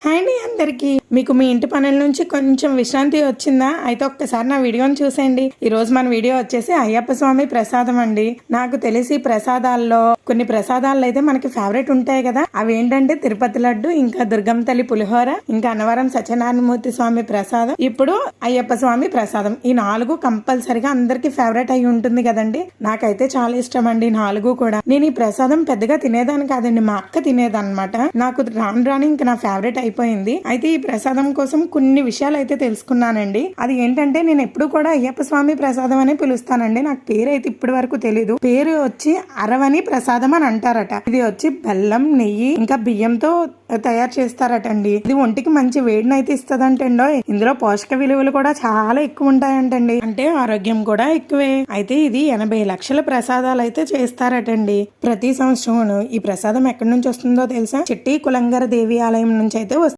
Hi అండి అందరికి. మీకు మీ ఇంటి పనుల నుంచి కొంచెం విశ్రాంతి వచ్చిందా? అయితే ఒక్కసారి నా వీడియోని చూసేయండి. ఈ రోజు మన వీడియో వచ్చేసి అయ్యప్ప స్వామి ప్రసాదం అండి. నాకు తెలిసి ప్రసాదాల్లో కొన్ని ప్రసాదాలు అయితే మనకి ఫేవరెట్ ఉంటాయి కదా, అవి ఏంటంటే తిరుపతి లడ్డు, ఇంకా దుర్గమ్మ తల్లి పులిహోర, ఇంకా అన్నవరం సత్యనారాయణమూర్తి స్వామి ప్రసాదం, ఇప్పుడు అయ్యప్ప స్వామి ప్రసాదం. ఈ 4 కంపల్సరిగా అందరికి ఫేవరెట్ అయి ఉంటుంది కదండి. నాకైతే చాలా ఇష్టం అండి 4 కూడా. నేను ఈ ప్రసాదం పెద్దగా తినేదాన్ని కాదండి, మా అక్క తినేదన్నమాట. నాకు రాను రాని ఇంకా నా ఫేవరెట్ అయిపోయింది. అయితే ఈ ప్రసాదం కోసం కొన్ని విషయాలు అయితే తెలుసుకున్నానండి. అది ఏంటంటే నేను ఎప్పుడు కూడా అయ్యప్ప స్వామి ప్రసాదం అని పిలుస్తానండి. నాకు పేరు అయితే ఇప్పటి వరకు తెలీదు. పేరు వచ్చి అరవని ప్రసాదం అని అంటారట. ఇది వచ్చి బెల్లం, నెయ్యి, ఇంకా బియ్యంతో తయారు చేస్తారటండి. ఇది ఒంటికి మంచి వేడిని అయితే ఇస్తుందంటండో. ఇందులో పోషక విలువలు కూడా చాలా ఎక్కువ ఉంటాయంటండి, అంటే ఆరోగ్యం కూడా ఎక్కువే. అయితే ఇది 80 లక్షల ప్రసాదాలు అయితే చేస్తారటండి ప్రతి సంవత్సరం. ఈ ప్రసాదం ఎక్కడి నుంచి వస్తుందో తెలుసా? చెట్టి కులంగర దేవి ఆలయం నుంచి అయితే